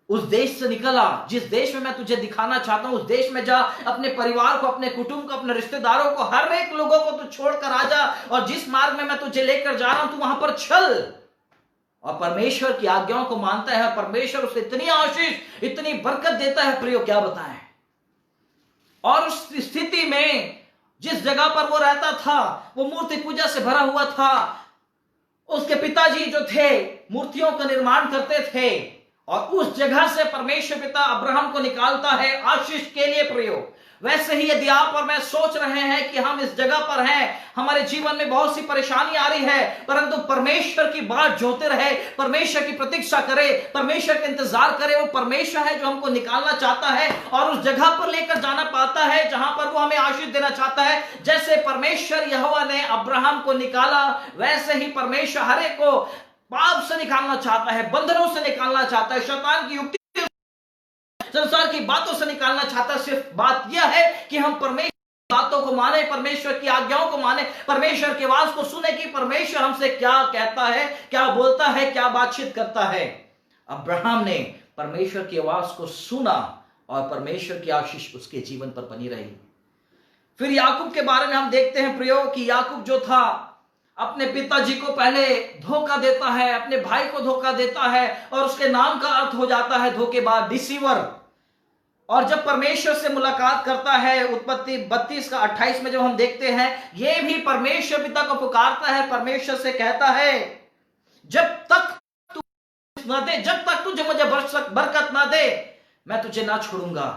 उस देश से निकला जिस देश में मैं तुझे दिखाना चाहता हूं, उस देश में जा, अपने परिवार को, अपने कुटुंब को, अपने रिश्तेदारों को, हर एक लोगों को तू छोड़कर आ जा, और जिस मार्ग में मैं तुझे लेकर जा रहा हूं तू वहां पर चल। और परमेश्वर की आज्ञाओं को मानता है, परमेश्वर उसे इतनी आशीष, इतनी बरकत देता है प्रियो, क्या बताएं। और उस स्थिति में जिस जगह पर वो रहता था वो मूर्ति पूजा से भरा हुआ था। उसके पिताजी जो थे मूर्तियों का निर्माण करते थे, और उस जगह से परमेश्वर पिता अब्राहम को निकालता है आशीष के लिए प्रियो। वैसे ही यदि आप और मैं सोच रहे हैं कि हम इस जगह पर हैं, हमारे जीवन में बहुत सी परेशानी आ रही है, परंतु परमेश्वर की बात जोते रहे, परमेश्वर की प्रतीक्षा करे, परमेश्वर का इंतजार करे, वो परमेश्वर है जो हमको निकालना चाहता है और उस जगह पर लेकर जाना पाता है जहां पर वो हमें आशीष देना चाहता है। जैसे परमेश्वर यहोवा ने अब्राहम को निकाला, वैसे ही परमेश्वर हर एक को पाप से निकालना चाहता है, बंधनों से निकालना चाहता है, शैतान की युक्ति, संसार की बातों से निकालना चाहता है। सिर्फ बात यह है कि हम परमेश्वर बातों को माने, परमेश्वर की आज्ञाओं को माने, परमेश्वर की आवाज को सुने कि परमेश्वर हमसे क्या कहता है, क्या बोलता है, क्या बातचीत करता है। अब्राहम ने परमेश्वर की आवाज को सुना और परमेश्वर की आशीष उसके जीवन पर बनी रही। फिर याकूब के बारे में हम देखते हैं प्रियो कि याकूब जो था अपने पिताजी को पहले धोखा देता है, अपने भाई को धोखा देता है और उसके नाम का अर्थ हो जाता है धोखेबाज, डिसीवर। और जब परमेश्वर से मुलाकात करता है, उत्पत्ति 32 का 28 में जब हम देखते हैं, ये भी परमेश्वर पिता को पुकारता है, परमेश्वर से कहता है जब तक तू ना दे, जब तक तुझे मुझे बरकत ना दे, मैं तुझे ना छोड़ूंगा।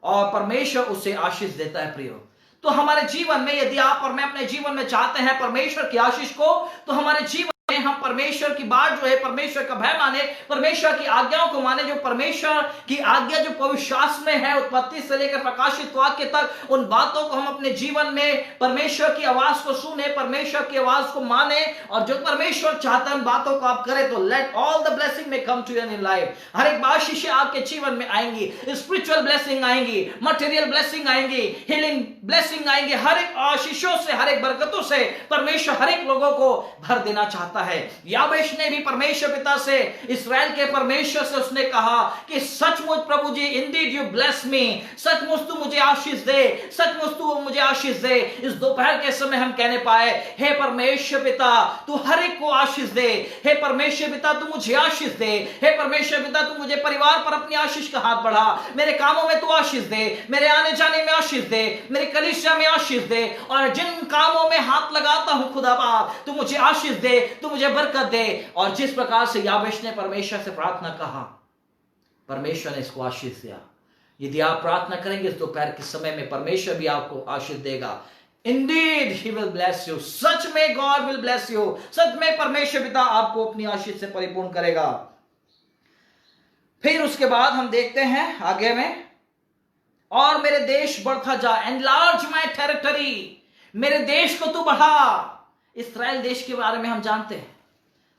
और परमेश्वर उसे आशीष देता है प्रियो। तो हमारे जीवन में यदि आप और मैं अपने जीवन में चाहते हैं परमेश्वर की आशीष को, तो हमारे जीवन में हम परमेश्वर की बात जो है, परमेश्वर का भय माने, परमेश्वर की आज्ञाओं को माने। जो परमेश्वर की आज्ञा जो पवित्र शास्त्र में है, उत्पत्ति से लेकर प्रकाशित वाक्य तक, उन बातों को हम अपने जीवन में परमेश्वर की आवाज को सुने, परमेश्वर की आवाज को माने और जो परमेश्वर चाहता है उन बातों को आप करें, तो लेट ऑल द ब्लेसिंग में कम टू इन लाइफ। हर एक आशीष आपके जीवन में आएंगी, स्पिरिचुअल ब्लेसिंग आएंगी, मटेरियल ब्लेसिंग आएंगी, हीलिंग ब्लेसिंग आएंगे। हर एक आशीषों से, हर एक बरकतों से परमेश्वर हर एक लोगों को भर देना चाहता है। याबेश ने भी परमेश्वर पिता से, इस्राएल के परमेश्वर से उसने कहा कि सचमुच प्रभु जी, इंडीड यू ब्लेस मी, सचमुच तू मुझे आशीष दे, सचमुच तू मुझे आशीष दे। इस दोपहर के समय हम कहने पाए, हे परमेश्वर पिता तू हर एक को आशीष दे, हे परमेश्वर पिता तू मुझे आशीष दे, हे परमेश्वर पिता तू मुझे परिवार पर अपनी आशीष का हाथ बढ़ा, मेरे कामों में तू आशीष दे, मेरे आने जाने में आशीष दे, मेरी कलीसिया में आशीष दे, और जिन कामों में हाथ लगाता हूं खुदा बाप तू मुझे आशीष दे, तू मुझे बरकत दे। और जिस प्रकार से याबेश ने परमेश्वर से प्रार्थना कहा, परमेश्वर ने इसको आशीष दिया। यदि आप प्रार्थना करेंगे इस दोपहर के समय में, परमेश्वर भी आपको आशीष देगा। Indeed, He will bless you. सच में God will bless you. सच में परमेश्वर पिता आपको अपनी आशीष से परिपूर्ण करेगा। फिर उसके बाद हम देखते हैं आगे में, और मेरे देश बढ़ता जा, enlarge my territory, मेरे देश को तू बढ़ा। इस्राएल देश के बारे में हम जानते हैं,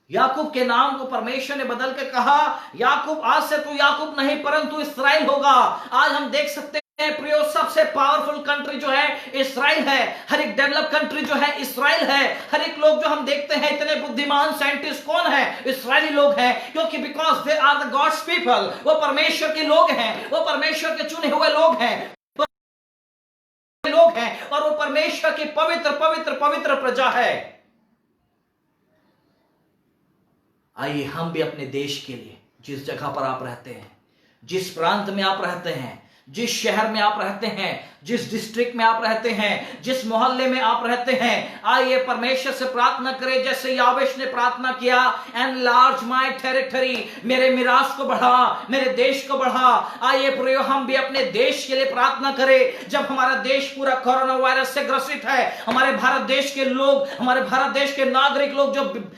याकूब के नाम को परमेश्वर ने बदल के कहा, याकूब आज से तू याकूब नहीं परंतु इस्राएल होगा। आज हम देख सकते हैं प्रियो, सबसे पावरफुल कंट्री जो है इस्राएल है, हर एक डेवलप कंट्री जो है इस्राएल है। हर एक लोग जो हम देखते हैं इतने बुद्धिमान साइंटिस्ट कौन है? इस्राएली लोग हैं, क्योंकि because they are the God's people, वो परमेश्वर के लोग हैं, वो परमेश्वर के चुने हुए लोग हैं और वो परमेश्वर की पवित्र पवित्र पवित्र प्रजा है। आइए हम भी अपने देश के लिए, जिस जगह पर आप रहते हैं, जिस प्रांत में आप रहते हैं, जिस शहर में आप रहते हैं, जिस डिस्ट्रिक्ट में आप रहते हैं, जिस मोहल्ले में आप रहते हैं, आइए परमेश्वर से प्रार्थना करें जैसे याबेश ने प्रार्थना किया, एनलार्ज माय टेरिटरी, मेरे मिरास को बढ़ा, मेरे देश को बढ़ा। आइए प्रियो हम भी अपने देश के लिए प्रार्थना करें। जब हमारा देश पूरा कोरोना वायरस से ग्रसित है, हमारे भारत देश के लोग, हमारे भारत देश के नागरिक लोग जो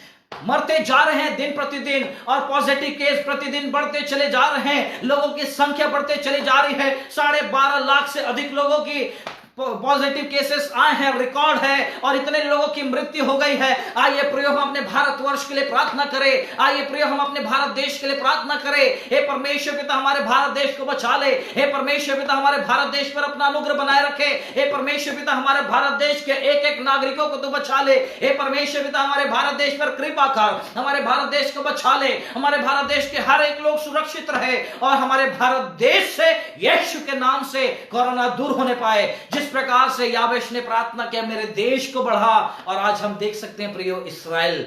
मरते जा रहे हैं दिन प्रतिदिन, और पॉजिटिव केस प्रतिदिन बढ़ते चले जा रहे हैं, लोगों की संख्या बढ़ते चली जा रही है। 12.5 लाख से अधिक लोगों की पॉजिटिव केसेस आए हैं, रिकॉर्ड है, और इतने लोगों की मृत्यु हो गई है। आइए प्रियो हम अपने भारतवर्ष के लिए प्रार्थना करें। आइए प्रियो हम अपने भारत देश के लिए प्रार्थना करें। हे परमेश्वर पिता हमारे भारत देश को बचा ले, हे परमेश्वर पिता हमारे भारत देश पर अपना अनुग्रह बनाए रखे, हे परमेश्वर पिता हमारे भारत देश के एक एक नागरिकों को तू बचा ले, हे परमेश्वर पिता हमारे भारत देश पर कृपा कर, हमारे भारत देश को बचा ले, हमारे भारत देश के हर एक लोग सुरक्षित रहे और हमारे भारत देश से यीशु के नाम से कोरोना दूर होने पाए। जिस प्रकार से याबेश ने प्रार्थना किया, मेरे देश को बढ़ा, और आज हम देख सकते हैं प्रियो इस्राएल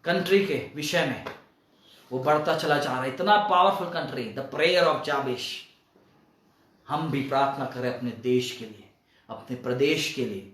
कंट्री के विषय में वो बढ़ता चला जा रहा है। इतना powerful country, the prayer of Jabez. हम भी प्रार्थना करें अपने देश के लिए, अपने प्रदेश के लिए,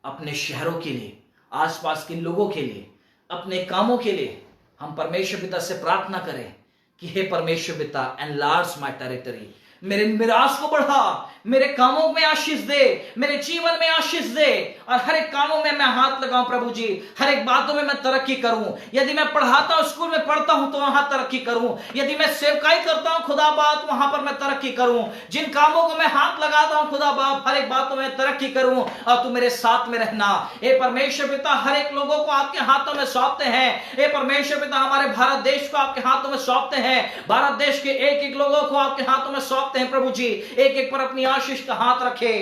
अपने शहरों के लिए, आसपास के लोगों के लिए, अपने कामों के लिए। हम परमेश्वर पिता से प्रार्थना करें कि हे परमेश्वर पिता, एनलार्ज माय टेरिटरी, मेरे मिरास को बढ़ा, मेरे कामों में आशीष दे, मेरे जीवन में आशीष दे, और हर एक कामों में मैं हाथ लगाऊं प्रभु जी, हर एक बातों में मैं तरक्की करूं। यदि मैं पढ़ाता हूं, स्कूल में पढ़ता हूं तो वहां तरक्की करूं। यदि मैं सेवकाई करता हूं खुदा बाप, वहां पर मैं तरक्की करूं। जिन कामों को मैं हाथ लगाता हूं खुदा बाप, हर एक बातों में तरक्की करूं, और तू मेरे साथ में रहना। हे परमेश्वर पिता, हर एक लोगों को आपके हाथों में सौंपते हैं। हे परमेश्वर पिता, हमारे भारत देश को आपके हाथों में सौंपते हैं। भारत देश के एक एक लोगों को आपके हाथों में सौंपते हैं प्रभु जी, एक एक पर अपनी आशीष का हाथ रखे।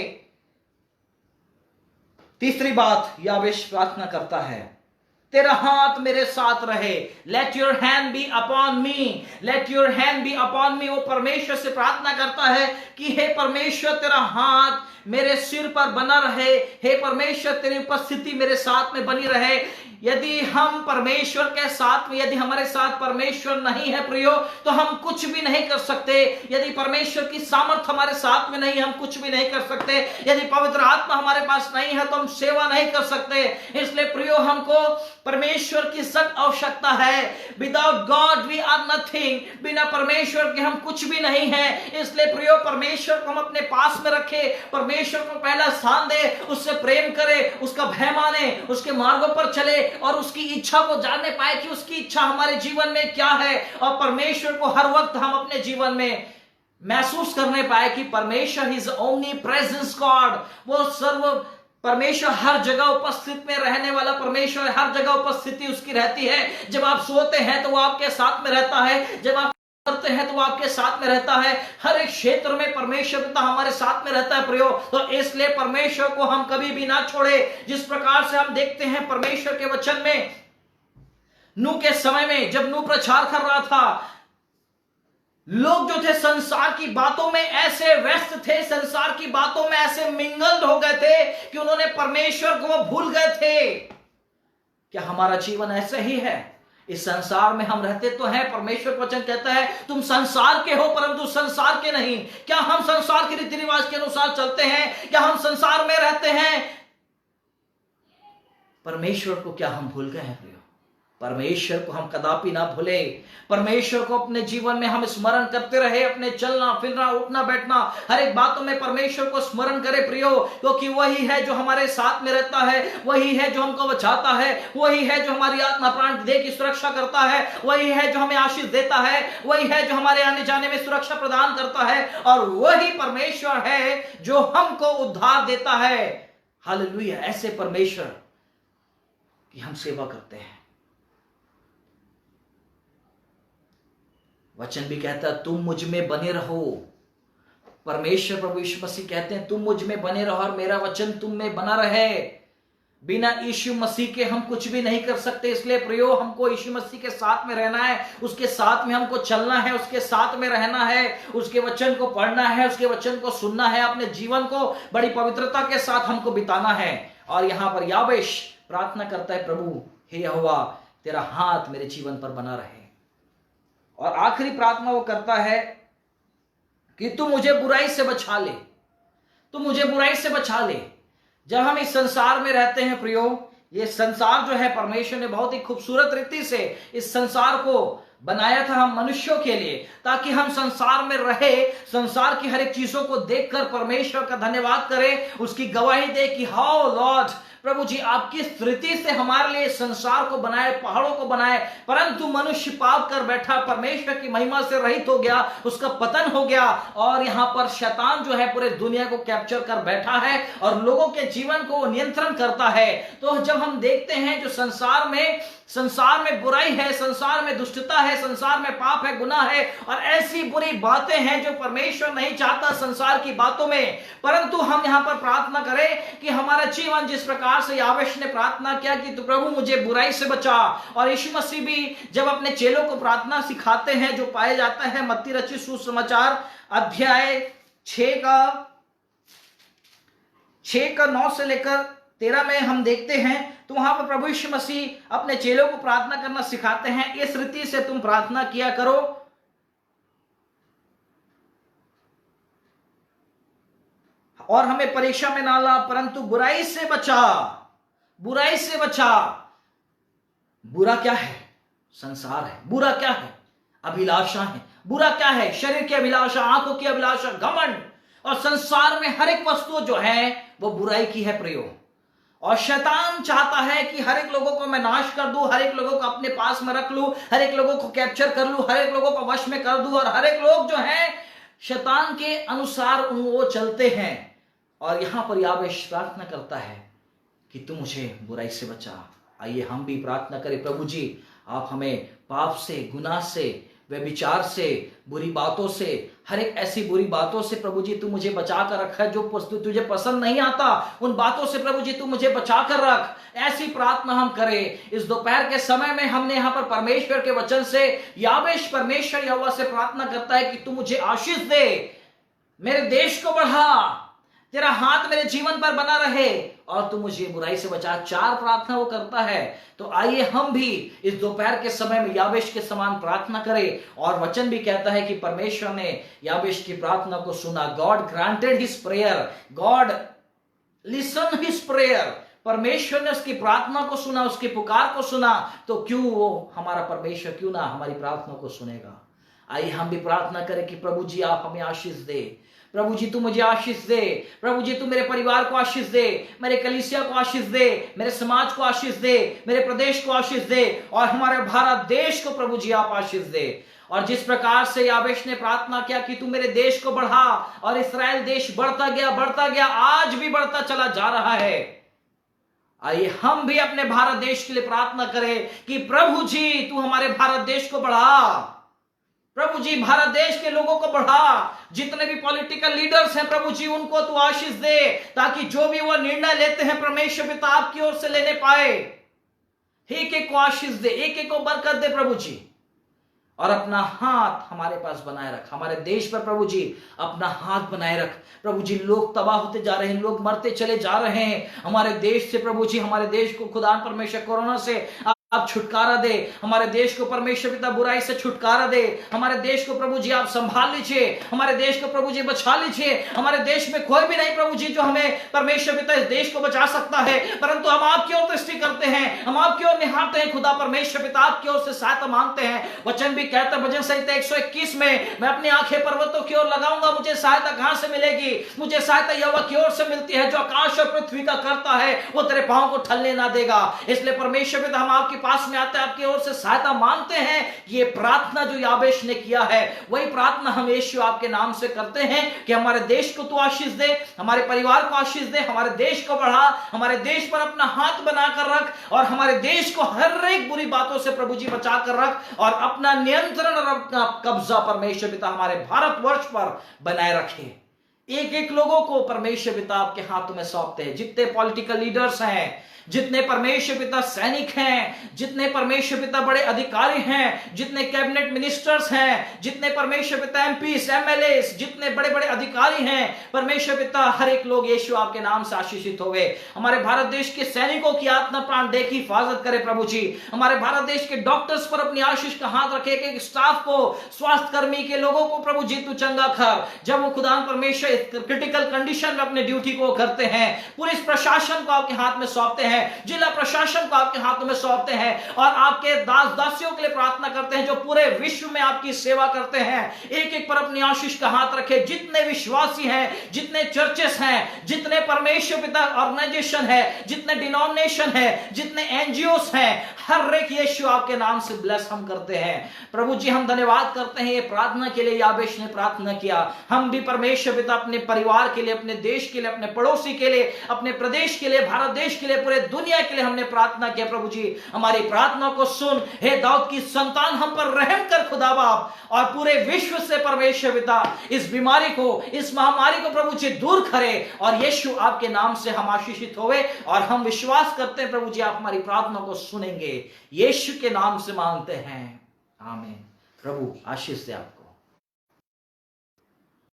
तीसरी बात यावेश प्रार्थना करता है, तेरा हाथ मेरे साथ रहे। Let your hand be upon me, let your hand be upon me. वो परमेश्वर से प्रार्थना करता है कि हे परमेश्वर, तेरा हाथ मेरे सिर पर बना रहे। हे परमेश्वर, तेरी उपस्थिति मेरे साथ में बनी रहे। यदि हम परमेश्वर के साथ में, यदि हमारे साथ परमेश्वर नहीं है प्रियो, तो हम कुछ भी नहीं कर सकते। यदि परमेश्वर की सामर्थ हमारे साथ में नहीं, हम कुछ भी नहीं कर सकते। यदि पवित्र आत्मा हमारे पास नहीं है तो हम सेवा नहीं कर सकते। इसलिए प्रियो, हमको परमेश्वर की सख्त आवश्यकता है। Without God we are nothing. बिना परमेश्वर के हम कुछ भी नहीं है। इसलिए प्रियो, परमेश्वर को हम अपने पास में रखे, परमेश्वर को पहला स्थान दे, उससे प्रेम करे, उसका भय माने, उसके मार्गों पर चले, और उसकी इच्छा को जानने पाए कि उसकी इच्छा हमारे जीवन में क्या है। और परमेश्वर को हर वक्त हम अपने जीवन में महसूस करने पाए कि परमेश्वर इज ओमनी प्रेजेंस गॉड। वो सर्व परमेश्वर, हर जगह उपस्थित में रहने वाला परमेश्वर, हर जगह उपस्थिति उसकी रहती है। जब आप सोते हैं तो वो आपके साथ में रहता है, जब आप करते हैं तो वो आपके साथ में रहता है। हर एक क्षेत्र में परमेश्वर पिता हमारे साथ में रहता है प्रियो। तो इसलिए परमेश्वर को हम कभी भी ना छोड़े। जिस प्रकार से हम देखते हैं परमेश्वर के वचन में, नूह के समय में जब नूह प्रचार कर रहा था, लोग जो थे संसार की बातों में ऐसे व्यस्त थे, संसार की बातों में ऐसे मिंगल्ड हो गए थे कि उन्होंने परमेश्वर को वो भूल गए थे। क्या हमारा जीवन ऐसे ही है? इस संसार में हम रहते तो हैं, परमेश्वर वचन कहता है तुम संसार के हो परंतु संसार के नहीं। क्या हम संसार के रीति रिवाज के अनुसार चलते हैं? क्या हम संसार में रहते हैं? परमेश्वर को क्या हम भूल गए हैं प्रियो? परमेश्वर को हम कदापि ना भूले। परमेश्वर को अपने जीवन में हम स्मरण करते रहे। अपने चलना फिरना, उठना बैठना, हर एक बातों में परमेश्वर को स्मरण करे प्रियो, क्योंकि वही है जो हमारे साथ में रहता है, वही है जो हमको बचाता है, वही है जो हमारी आत्मा प्राण देह की सुरक्षा करता है, वही है जो हमें आशीष देता है, वही है जो हमारे आने जाने में सुरक्षा प्रदान करता है, और वही परमेश्वर है जो हमको उद्धार देता है। हालेलुया। ऐसे परमेश्वर की हम सेवा करते हैं। वचन भी कहता है तुम मुझ में बने रहो। परमेश्वर प्रभु यीशु मसीह कहते हैं तुम मुझ में बने रहो और मेरा वचन तुम में बना रहे। बिना यीशु मसीह के हम कुछ भी नहीं कर सकते। इसलिए प्रियो, हमको यीशु मसीह के साथ में रहना है, उसके साथ में हमको चलना है, उसके साथ में रहना है, उसके वचन को पढ़ना है, उसके वचन को सुनना है, अपने जीवन को बड़ी पवित्रता के साथ हमको बिताना है। और यहां पर यावेश प्रार्थना करता है, प्रभु हे यहोवा, तेरा हाथ मेरे जीवन पर बना रहे। और आखिरी प्रार्थना वो करता है कि तू मुझे बुराई से बचा ले, तू मुझे बुराई से बचा ले। जब हम इस संसार में रहते हैं प्रियो, ये संसार जो है परमेश्वर ने बहुत ही खूबसूरत रीति से इस संसार को बनाया था हम मनुष्यों के लिए, ताकि हम संसार में रहे, संसार की हर एक चीजों को देखकर परमेश्वर का धन्यवाद करें, उसकी गवाही दे कि हाउ लॉर्ड, प्रभु जी आपकी स्तुति से हमारे लिए संसार को बनाए, पहाड़ों को बनाए, परंतु मनुष्य पाप कर बैठा, परमेश्वर की महिमा से रहित हो गया, उसका पतन हो गया, और यहां पर शैतान जो है पूरे दुनिया को कैप्चर कर बैठा है और लोगों के जीवन को नियंत्रण करता है। तो जब हम देखते हैं जो संसार में बुराई है, संसार में दुष्टता है, संसार में पाप है, गुनाह है, और ऐसी बुरी बातें हैं जो परमेश्वर नहीं चाहता संसार की बातों में, परंतु हम यहां पर प्रार्थना करें कि हमारा जीवन जिस प्रकार से यावेश ने प्रार्थना किया कि तू प्रभु मुझे बुराई से बचा। और यीशु मसीह भी जब अपने चेलों को प्रार्थना सिखाते हैं, जो पाया जाता है मत्ती रचित सुसमाचार अध्याय 6 का 9 से लेकर 13 में हम देखते हैं, तो वहां पर प्रभु यीशु मसीह अपने चेलों को प्रार्थना करना सिखाते हैं। इस रीति से तुम प्रार्थना किया करो, और हमें परीक्षा में ना ला परंतु बुराई से बचा, बुराई से बचा। बुरा क्या है? संसार है। बुरा क्या है? अभिलाषा है। बुरा क्या है? शरीर की अभिलाषा, आंखों की अभिलाषा, घमंड, और संसार में हर एक वस्तु जो है वो बुराई की है प्रयोग। और शैतान चाहता है कि हर एक लोगों को मैं नाश कर दूं, हर एक लोगों को अपने पास में रख लूं, हर एक लोगों को कैप्चर कर लूं, हर एक लोगों को वश में कर दूं, और हर एक लोग जो है शैतान के अनुसार वो चलते हैं। और यहां पर याबेश प्रार्थना करता है कि तू मुझे बुराई से बचा। आइए हम भी प्रार्थना करें, प्रभु जी आप हमें पाप से, गुनाह से, व्यभिचार से, बुरी बातों से, हर एक ऐसी बुरी बातों से प्रभु जी तू मुझे बचा कर रखा है जो तुझे पसंद नहीं आता, उन बातों से प्रभु जी तू मुझे बचा कर रख। ऐसी प्रार्थना हम करें। इस दोपहर के समय में हमने यहाँ पर परमेश्वर के वचन से याबेश परमेश्वर यहोवा से प्रार्थना करता है कि तू मुझे आशीष दे, मेरे देश को बढ़ा, तेरा हाथ मेरे जीवन पर बना रहे और तू मुझे बुराई से बचा। 4 प्रार्थना वो करता है। तो आइए हम भी इस दोपहर के समय में याबेश के समान प्रार्थना करें। और वचन भी कहता है कि परमेश्वर ने याबेश की प्रार्थना को सुना। God granted his prayer, God listen his prayer. परमेश्वर ने उसकी प्रार्थना को सुना, उसकी पुकार को सुना। तो क्यों वो हमारा परमेश्वर क्यों ना हमारी प्रार्थना को सुनेगा। आइए हम भी प्रार्थना करें कि प्रभु जी आप हमें आशीष दे, प्रभु जी तू मुझे आशीष दे, प्रभु जी तू मेरे परिवार को आशीष दे, मेरे कलीसिया को आशीष दे, मेरे समाज को आशीष दे, मेरे प्रदेश को आशीष दे, और हमारे भारत देश को प्रभु जी आप आशीष दे। और जिस प्रकार से याबेश ने प्रार्थना किया कि तू मेरे देश को बढ़ा, और इस्राएल देश बढ़ता गया, आज भी बढ़ता चला जा रहा है। आइए हम भी अपने भारत देश के लिए प्रार्थना करें कि प्रभु जी तू हमारे भारत देश को बढ़ा, प्रभु जी भारत देश के लोगों को बढ़ा, जितने भी पॉलिटिकल लीडर्स हैं प्रभु जी उनको तू आशीष दे, ताकि जो भी वो निर्णय लेते हैं परमेश्वर पिता आपकी ओर से लेने पाए। एक एक को आशीष दे, एक एक को बरकत दे प्रभु जी, और अपना हाथ हमारे पास बनाए रख। हमारे देश पर प्रभु जी अपना हाथ बनाए रख। प्रभु जी लोग तबाह होते जा रहे हैं, लोग मरते चले जा रहे हैं। हमारे देश से प्रभु जी, हमारे देश को खुदा परमेश्वर कोरोना से आप छुटकारा दे, हमारे देश को परमेश्वर पिता बुराई से छुटकारा दे, हमारे देश को प्रभु जी आप संभाल लीजिए, हमारे देश को प्रभु जी बचा लीजिए। हमारे देश में कोई भी नहीं प्रभु जी जो हमें परमेश्वर पिता इस देश को बचा सकता है, परंतु हम आपकी ओर दृष्टि करते हैं, हम आपकी ओर निहारते हैं। खुदा परमेश्वर पिता आपकी ओर से सहायता मांगते हैं। वचन भी कहता है भजन संहिता 121 में, मैं अपनी आंखें पर्वतों की ओर लगाऊंगा, मुझे सहायता कहां से मिलेगी? मुझे सहायता यहोवा की ओर से मिलती है, जो आकाश और पृथ्वी का करता है, वो तेरे पांव को ठलने ना देगा। इसलिए परमेश्वर पिता हम आपके पास में आते हैं, आपकी ओर से सहायता मांगते हैं। ये प्रार्थना जो याबेश ने किया है वही प्रार्थना हम यीशु आपके नाम से करते हैं कि हमारे देश को तू आशीष दे, हमारे परिवार को आशीष दे, हमारे देश को बढ़ा, हमारे देश पर अपना हाथ बनाकर रख, और हमारे देश को हर एक बुरी बातों से प्रभु जी बचा कर रख, और अपना नियंत्रण और अपना कब्जा परमेश्वर पिता हमारे भारतवर्ष पर बनाए रखे। एक एक लोगों को परमेश्वर पिता आपके हाथों में सौंपते हैं। जितने पॉलिटिकल लीडर्स हैं, जितने परमेश्वर पिता सैनिक हैं, जितने परमेश्वर पिता बड़े अधिकारी हैं, जितने कैबिनेट मिनिस्टर्स हैं, जितने परमेश्वर पिता एमपीस, एमएलएस, जितने बड़े बड़े अधिकारी हैं, परमेश्वर पिता हर एक लोग यीशु आपके नाम से आशीषित हो गए। हमारे भारत देश के सैनिकों की आत्मा प्राण दे की हिफाजत करे प्रभु जी। हमारे भारत देश के डॉक्टर्स पर अपनी आशीष का हाथ रखे, एक स्टाफ को, स्वास्थ्य कर्मी के लोगों को प्रभु जी तू चंगा कर, जब वो खुदा परमेश्वर क्रिटिकल कंडीशन में अपने ड्यूटी को करते हैं। पुलिस प्रशासन को आपके हाथ में सौंपते हैं, जिला प्रशासन को आपके हाथों में सौंपते हैं, और आपके दास दासियों के लिए प्रार्थना करते हैं जो पूरे विश्व में आपकी सेवा करते हैं। एक एक पर अपनी आशीष का हाथ रखे। जितने विश्वासी हैं, जितने चर्चेस हैं, जितने परमेश्वर पिता ऑर्गेनाइजेशन है, जितने डिनोमिनेशन है, जितने एनजीओस हैं, हर एक यीशु आपके नाम से ब्लेस हम करते हैं। प्रभु जी हम धन्यवाद करते हैं ये प्रार्थना के लिए। याबेश ने प्रार्थना किया, हम भी परमेश्वर पिता अपने परिवार के लिए, अपने देश के लिए, अपने पड़ोसी के लिए, अपने प्रदेश के लिए, भारत देश के लिए, पूरे दुनिया के लिए हमने प्रार्थना किया। प्रभु जी हमारी प्रार्थना को सुन। हे दाऊद की संतान हम पर रहम कर खुदा बाप, और पूरे विश्व से परमेश्वर पिता इस बीमारी को, इस महामारी को प्रभु जी दूर करे, और यीशु आपके नाम से हम आशीषित होवे। और हम विश्वास करते हैं प्रभु जी आप हमारी प्रार्थना को सुनेंगे। यीशु के नाम से मांगते हैं, आमीन। प्रभु आशीष दे आपको।